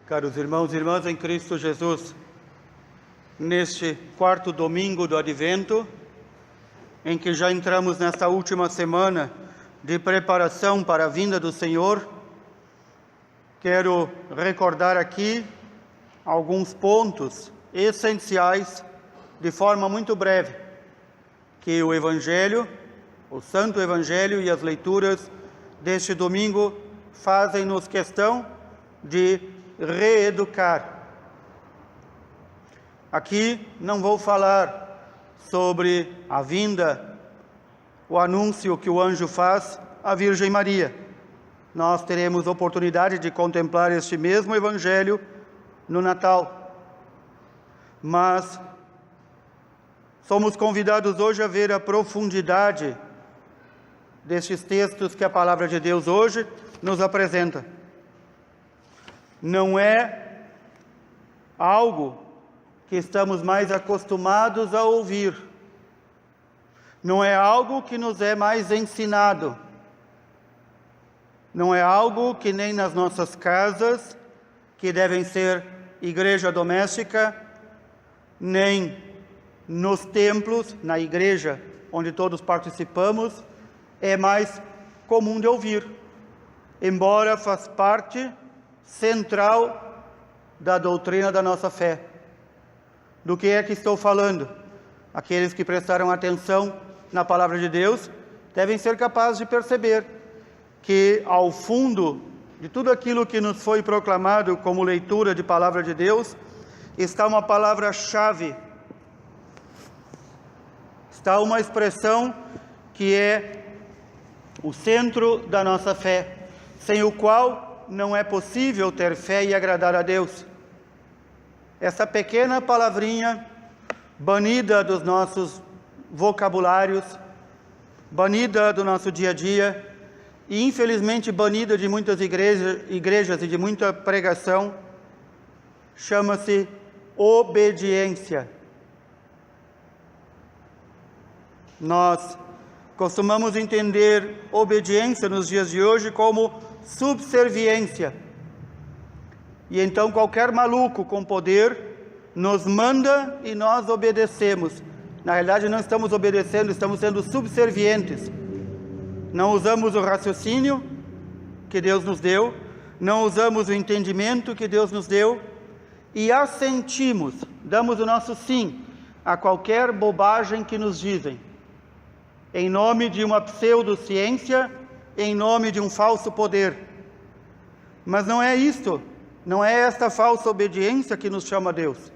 Caros irmãos e irmãs em Cristo Jesus, neste quarto domingo do Advento, em que já entramos nesta última semana de preparação para a vinda do Senhor, quero recordar aqui alguns pontos essenciais, de forma muito breve, que o Evangelho, o Santo Evangelho e as leituras deste domingo fazem-nos questão de reeducar. Aqui não vou falar sobre a vinda, o anúncio que o anjo faz à Virgem Maria. Nós teremos oportunidade de contemplar este mesmo Evangelho no Natal. Mas somos convidados hoje a ver a profundidade destes textos que a Palavra de Deus hoje nos apresenta. Não é algo que estamos mais acostumados a ouvir. Não é algo que nos é mais ensinado. Não é algo que nem nas nossas casas, que devem ser igreja doméstica, nem nos templos, na igreja onde todos participamos, é mais comum de ouvir, embora faz parte central da doutrina da nossa fé. Do que é que estou falando? Aqueles que prestaram atenção na Palavra de Deus devem ser capazes de perceber que ao fundo de tudo aquilo que nos foi proclamado como leitura de Palavra de Deus, está uma palavra-chave, está uma expressão que é o centro da nossa fé, sem o qual não é possível ter fé e agradar a Deus. Essa pequena palavrinha, banida dos nossos vocabulários, banida do nosso dia a dia, e infelizmente banida de muitas igrejas e de muita pregação, chama-se obediência. Nós costumamos entender obediência nos dias de hoje como subserviência. E então qualquer maluco com poder nos manda e nós obedecemos. Na realidade não estamos obedecendo, estamos sendo subservientes. Não usamos o raciocínio que Deus nos deu, não usamos o entendimento que Deus nos deu e assentimos, damos o nosso sim a qualquer bobagem que nos dizem, em nome de uma pseudociência, em nome de um falso poder. Mas não é isto, não é esta falsa obediência que nos chama Deus.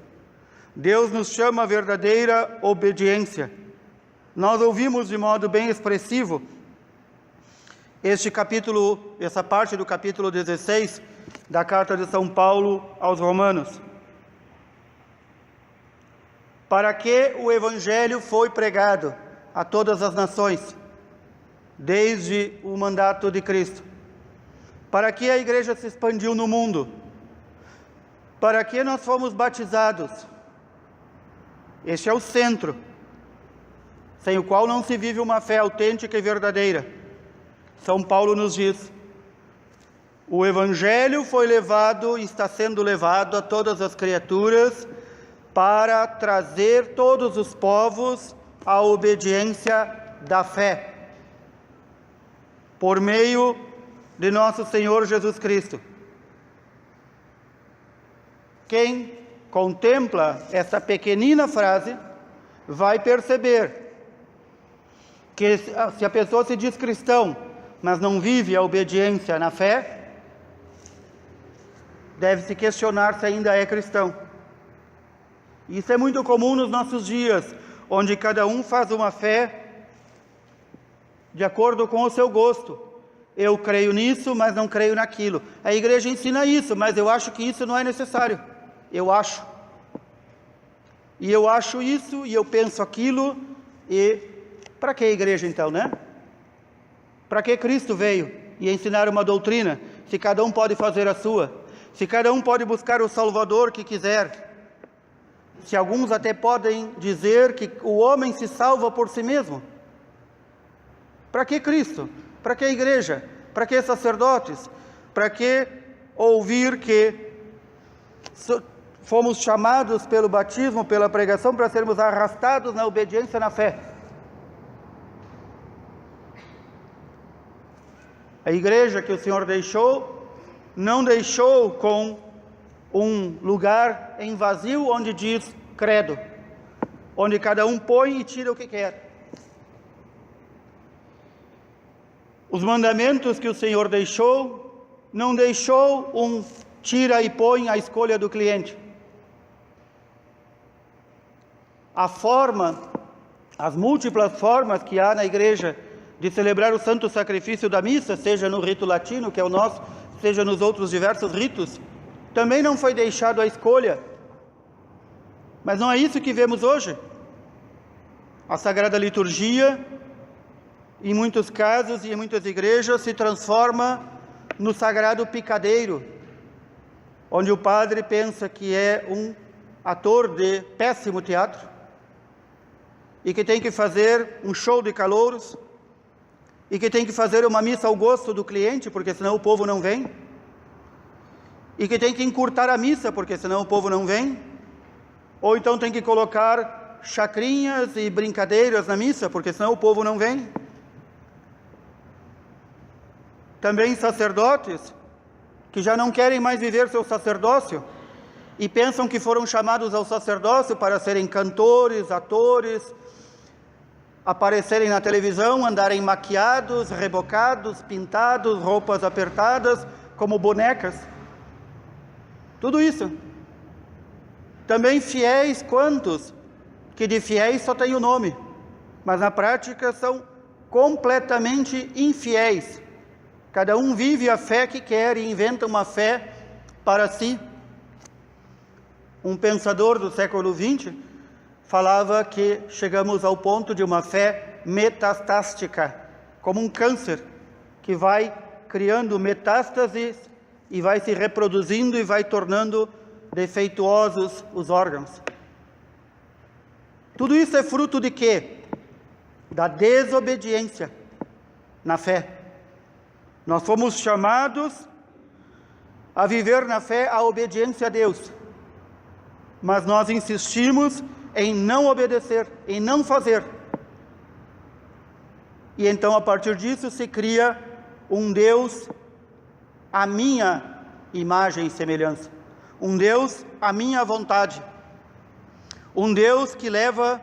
Deus nos chama a verdadeira obediência. Nós ouvimos de modo bem expressivo essa parte do capítulo 16 da carta de São Paulo aos Romanos. Para que o Evangelho foi pregado a todas as nações, desde o mandato de Cristo. Para que a igreja se expandiu no mundo? Para que nós fomos batizados? Este é o centro, sem o qual não se vive uma fé autêntica e verdadeira. São Paulo nos diz: o Evangelho foi levado e está sendo levado a todas as criaturas para trazer todos os povos à obediência da fé, por meio de nosso Senhor Jesus Cristo. Quem contempla essa pequenina frase vai perceber que se a pessoa se diz cristão, mas não vive a obediência na fé, deve se questionar se ainda é cristão. Isso é muito comum nos nossos dias, onde cada um faz uma fé de acordo com o seu gosto. Eu creio nisso, mas não creio naquilo. A igreja ensina isso, mas eu acho que isso não é necessário. Eu acho. E eu acho isso, e eu penso aquilo, e para que a igreja então, né? Para que Cristo veio e ensinar uma doutrina, se cada um pode fazer a sua? Se cada um pode buscar o Salvador que quiser? Se alguns até podem dizer que o homem se salva por si mesmo? Para que Cristo? Para que a igreja? Para que sacerdotes? Para que ouvir que fomos chamados pelo batismo, pela pregação, para sermos arrastados na obediência, na fé. A igreja que o Senhor deixou, não deixou com um lugar em vazio onde diz credo, onde cada um põe e tira o que quer. Os mandamentos que o Senhor deixou, não deixou um tira e põe à escolha do cliente. A forma, as múltiplas formas que há na igreja de celebrar o santo sacrifício da missa, seja no rito latino, que é o nosso, seja nos outros diversos ritos, também não foi deixado à escolha. Mas não é isso que vemos hoje. A Sagrada Liturgia, em muitos casos e em muitas igrejas, se transforma no sagrado picadeiro, onde o padre pensa que é um ator de péssimo teatro e que tem que fazer um show de calouros e que tem que fazer uma missa ao gosto do cliente, porque senão o povo não vem, e que tem que encurtar a missa, porque senão o povo não vem, ou então tem que colocar chacrinhas e brincadeiras na missa, porque senão o povo não vem. Também sacerdotes que já não querem mais viver seu sacerdócio e pensam que foram chamados ao sacerdócio para serem cantores, atores, aparecerem na televisão, andarem maquiados, rebocados, pintados, roupas apertadas, como bonecas. Tudo isso. Também fiéis, quantos que de fiéis só tem o nome, mas na prática são completamente infiéis. Cada um vive a fé que quer e inventa uma fé para si. Um pensador do século XX falava que chegamos ao ponto de uma fé metastástica, como um câncer que vai criando metástases e vai se reproduzindo e vai tornando defeituosos os órgãos. Tudo isso é fruto de quê? Da desobediência na fé. Nós fomos chamados a viver na fé a obediência a Deus, mas nós insistimos em não obedecer, em não fazer. E então, a partir disso, se cria um Deus à minha imagem e semelhança, um Deus à minha vontade, um Deus que leva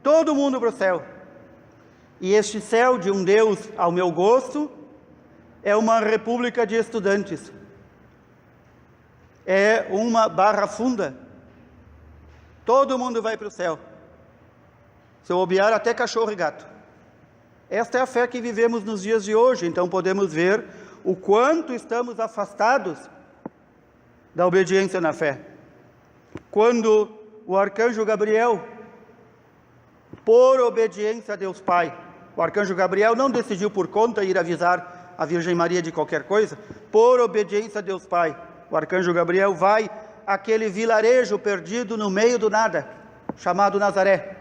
todo mundo para o céu. E este céu de um Deus ao meu gosto é uma república de estudantes, é uma Barra Funda. Todo mundo vai para o céu, se eu bobear até cachorro e gato. Esta é a fé que vivemos nos dias de hoje. Então podemos ver o quanto estamos afastados da obediência na fé. Quando o arcanjo Gabriel, por obediência a Deus Pai, o arcanjo Gabriel não decidiu por conta ir avisar a Virgem Maria de qualquer coisa, por obediência a Deus Pai, o arcanjo Gabriel vai àquele vilarejo perdido no meio do nada, chamado Nazaré,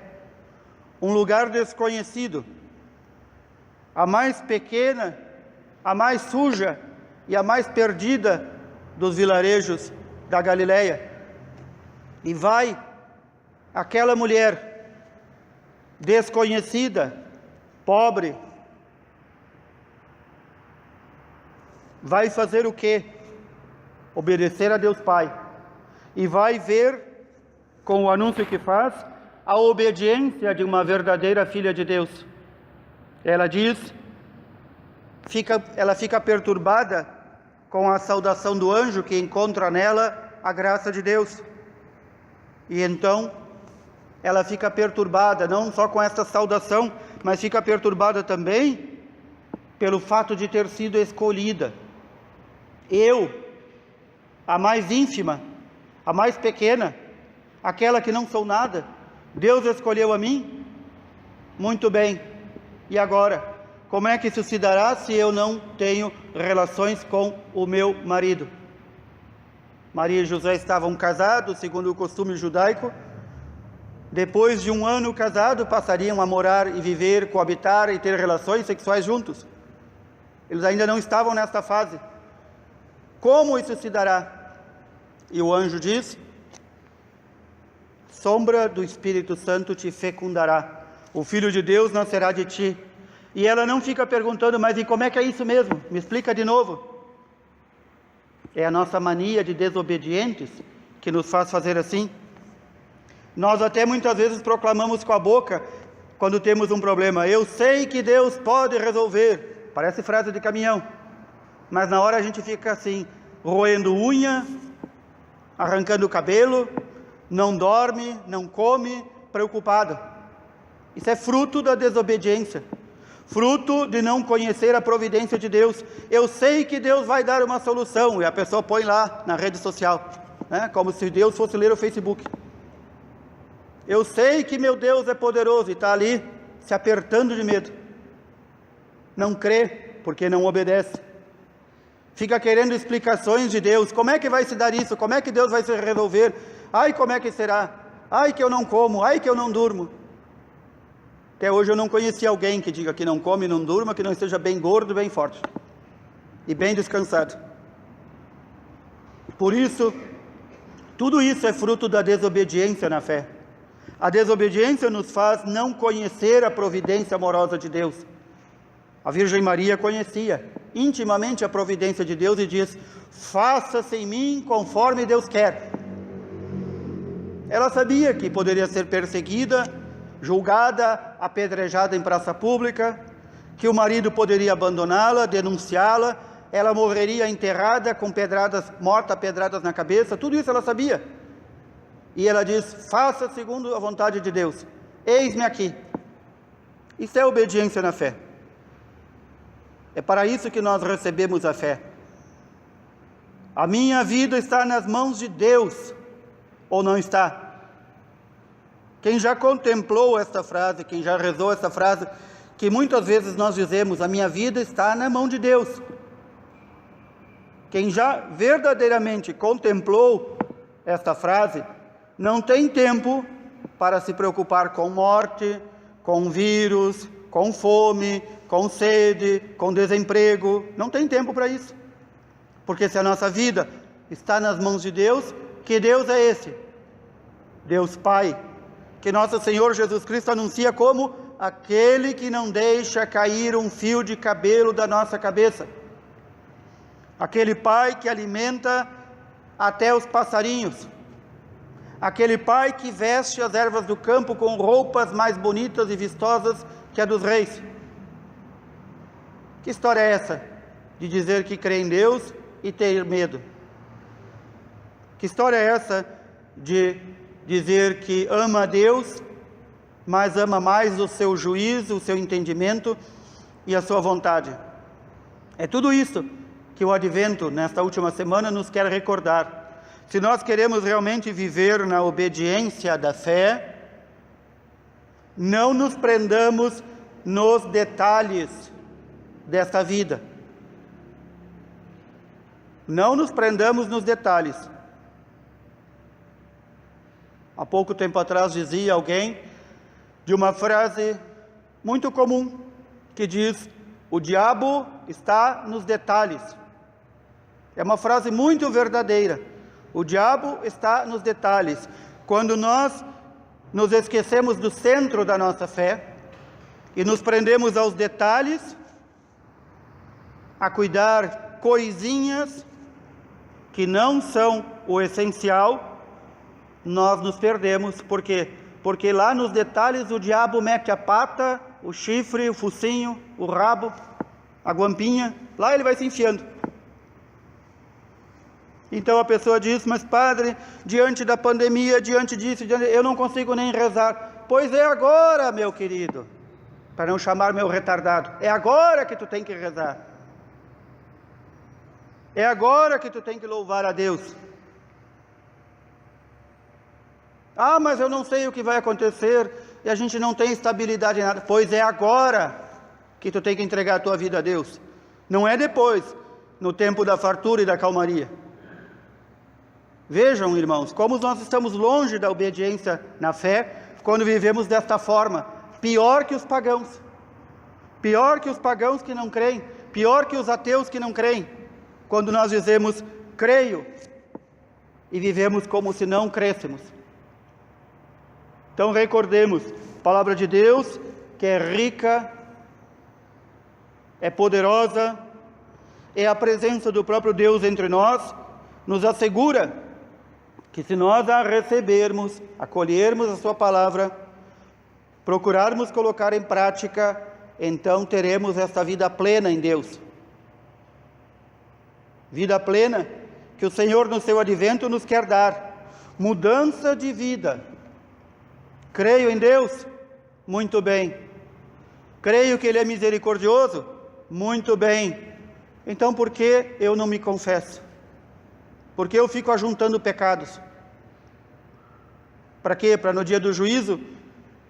um lugar desconhecido, a mais pequena, a mais suja e a mais perdida dos vilarejos da Galileia, e vai aquela mulher desconhecida, pobre, vai fazer o quê? Obedecer a Deus Pai. E vai ver, com o anúncio que faz, a obediência de uma verdadeira filha de Deus. Ela diz, ela fica perturbada com a saudação do anjo que encontra nela a graça de Deus. E então, ela fica perturbada, não só com esta saudação, mas fica perturbada também pelo fato de ter sido escolhida. Eu, a mais ínfima, a mais pequena, aquela que não sou nada, Deus escolheu a mim? Muito bem. E agora, como é que isso se dará se eu não tenho relações com o meu marido? Maria e José estavam casados, segundo o costume judaico. Depois de um ano casado, passariam a morar e viver, coabitar e ter relações sexuais juntos. Eles ainda não estavam nesta fase. Como isso se dará? E o anjo diz: sombra do Espírito Santo te fecundará, o Filho de Deus nascerá de ti. E ela não fica perguntando, mas e como é que é isso mesmo? Me explica de novo. É a nossa mania de desobedientes que nos faz fazer assim. Nós até muitas vezes proclamamos com a boca, quando temos um problema: eu sei que Deus pode resolver. Parece frase de caminhão. Mas na hora a gente fica assim, roendo unha, arrancando o cabelo, não dorme, não come, preocupado. Isso é fruto da desobediência, fruto de não conhecer a providência de Deus. Eu sei que Deus vai dar uma solução, e a pessoa põe lá na rede social, né? Como se Deus fosse ler o Facebook. Eu sei que meu Deus é poderoso, e está ali se apertando de medo. Não crê, porque não obedece. Fica querendo explicações de Deus. Como é que vai se dar isso? Como é que Deus vai se resolver? Ai, como é que será? Ai, que eu não como, ai, que eu não durmo. Até hoje eu não conheci alguém que diga que não come e não durma, que não esteja bem gordo, bem forte e bem descansado. Por isso, tudo isso é fruto da desobediência na fé. A desobediência nos faz não conhecer a providência amorosa de Deus. A Virgem Maria conhecia intimamente a providência de Deus e diz: faça-se em mim conforme Deus quer. Ela sabia que poderia ser perseguida, julgada, apedrejada em praça pública, que o marido poderia abandoná-la, denunciá-la, ela morreria enterrada com pedradas, morta a pedradas na cabeça. Tudo isso ela sabia. E ela diz: faça segundo a vontade de Deus, eis-me aqui. Isso é obediência na fé. É para isso que nós recebemos a fé. A minha vida está nas mãos de Deus, ou não está? Quem já contemplou esta frase, quem já rezou essa frase, que muitas vezes nós dizemos: a minha vida está na mão de Deus. Quem já verdadeiramente contemplou esta frase, não tem tempo para se preocupar com morte, com vírus, com fome, com sede, com desemprego. Não tem tempo para isso. Porque se a nossa vida está nas mãos de Deus, que Deus é esse? Deus Pai, que nosso Senhor Jesus Cristo anuncia como aquele que não deixa cair um fio de cabelo da nossa cabeça. Aquele Pai que alimenta até os passarinhos. Aquele Pai que veste as ervas do campo com roupas mais bonitas e vistosas que a dos reis. Que história é essa de dizer que crê em Deus e ter medo? Que história é essa de dizer que ama a Deus, mas ama mais o seu juízo, o seu entendimento e a sua vontade? É tudo isso que o Advento, nesta última semana, nos quer recordar. Se nós queremos realmente viver na obediência da fé, não nos prendamos nos detalhes desta vida. Não nos prendamos nos detalhes. Há pouco tempo atrás dizia alguém de uma frase muito comum, que diz: o diabo está nos detalhes. É uma frase muito verdadeira. O diabo está nos detalhes. Quando nós nos esquecemos do centro da nossa fé e nos prendemos aos detalhes, a cuidar coisinhas que não são o essencial, nós nos perdemos. Por quê? Porque lá nos detalhes o diabo mete a pata, o chifre, o focinho, o rabo, a guampinha, lá ele vai se enfiando. Então a pessoa diz: mas padre, diante da pandemia, diante disso, eu não consigo nem rezar. Pois é agora, meu querido, para não chamar meu retardado, é agora que tu tem que rezar. É agora que tu tem que louvar a Deus. Ah, mas eu não sei o que vai acontecer, e a gente não tem estabilidade em nada. Pois é agora que tu tem que entregar a tua vida a Deus. Não é depois, no tempo da fartura e da calmaria. Vejam, irmãos, como nós estamos longe da obediência na fé, quando vivemos desta forma. Pior que os pagãos. Pior que os pagãos que não creem. Pior que os ateus que não creem. Quando nós dizemos: creio, e vivemos como se não crêssemos. Então recordemos, a palavra de Deus, que é rica, é poderosa, é a presença do próprio Deus entre nós, nos assegura que se nós a recebermos, acolhermos a sua palavra, procurarmos colocar em prática, então teremos esta vida plena em Deus. Vida plena que o Senhor no seu advento nos quer dar. Mudança de vida. Creio em Deus? Muito bem. Creio que Ele é misericordioso? Muito bem. Então por que eu não me confesso? Por que eu fico ajuntando pecados? Para quê? Para no dia do juízo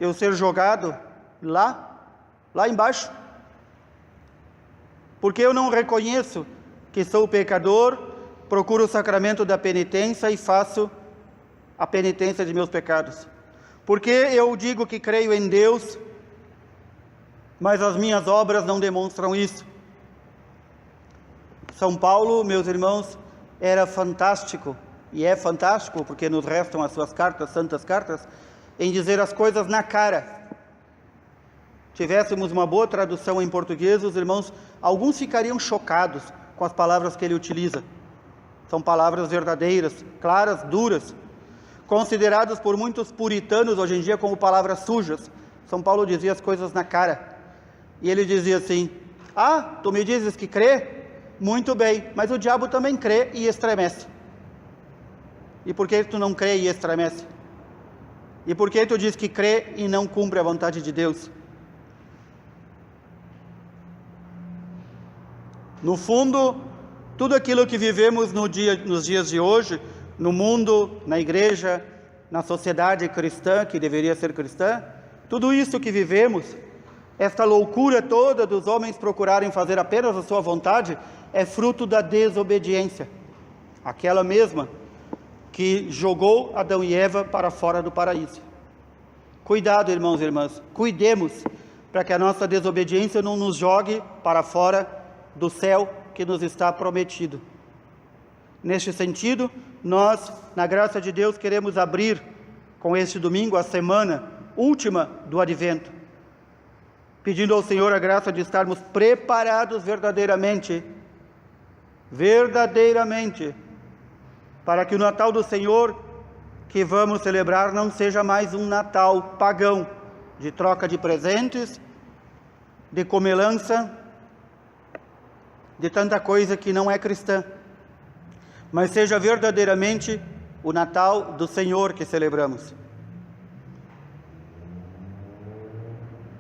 eu ser jogado lá embaixo? Porque eu não reconheço que sou pecador, procuro o sacramento da penitência e faço a penitência de meus pecados? Porque eu digo que creio em Deus, mas as minhas obras não demonstram isso? São Paulo, meus irmãos, era fantástico, e é fantástico, porque nos restam as suas cartas, santas cartas, em dizer as coisas na cara. Tivéssemos uma boa tradução em português, os irmãos, alguns ficariam chocados com as palavras que ele utiliza. São palavras verdadeiras, claras, duras, consideradas por muitos puritanos hoje em dia como palavras sujas. São Paulo dizia as coisas na cara, e ele dizia assim: ah, tu me dizes que crê? Muito bem, mas o diabo também crê e estremece. E por que tu não crê e estremece? E por que tu diz que crê e não cumpre a vontade de Deus? No fundo, tudo aquilo que vivemos nos dias de hoje, no mundo, na igreja, na sociedade cristã, que deveria ser cristã, tudo isso que vivemos, esta loucura toda dos homens procurarem fazer apenas a sua vontade, é fruto da desobediência, aquela mesma que jogou Adão e Eva para fora do paraíso. Cuidado, irmãos e irmãs, cuidemos para que a nossa desobediência não nos jogue para fora do céu que nos está prometido. Neste sentido, nós, na graça de Deus, queremos abrir com este domingo a semana última do Advento, pedindo ao Senhor a graça de estarmos preparados verdadeiramente, para que o Natal do Senhor que vamos celebrar não seja mais um Natal pagão, de troca de presentes, de comelança, de tanta coisa que não é cristã, mas seja verdadeiramente o Natal do Senhor que celebramos.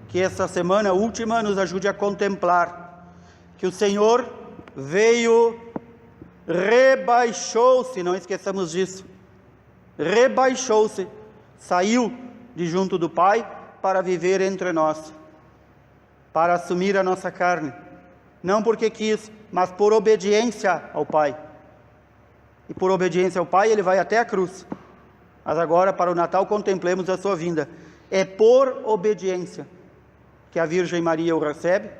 Que essa semana última nos ajude a contemplar que o Senhor veio, rebaixou-se, não esqueçamos disso, rebaixou-se, saiu de junto do Pai para viver entre nós, para assumir a nossa carne, não porque quis, mas por obediência ao Pai. E por obediência ao Pai ele vai até a cruz. Mas agora para o Natal contemplemos a sua vinda. É por obediência que a Virgem Maria o recebe,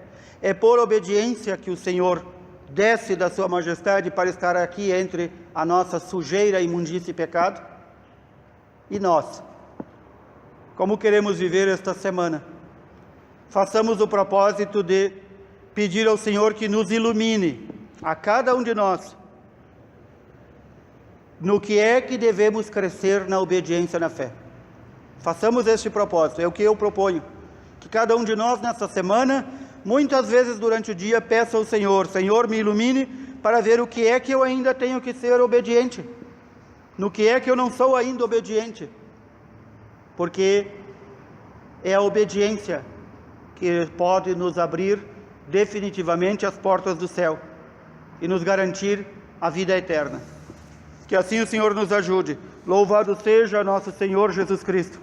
é por obediência que o Senhor desce da sua majestade para estar aqui entre a nossa sujeira, imundícia e pecado. E nós, como queremos viver esta semana? Façamos o propósito de pedir ao Senhor que nos ilumine, a cada um de nós, no que é que devemos crescer na obediência na fé. Façamos este propósito, é o que eu proponho, que cada um de nós nessa semana, muitas vezes durante o dia, peça ao Senhor: Senhor, me ilumine para ver o que é que eu ainda tenho que ser obediente, no que é que eu não sou ainda obediente, porque é a obediência que pode nos abrir definitivamente as portas do céu e nos garantir a vida eterna. Que assim o Senhor nos ajude. Louvado seja nosso Senhor Jesus Cristo.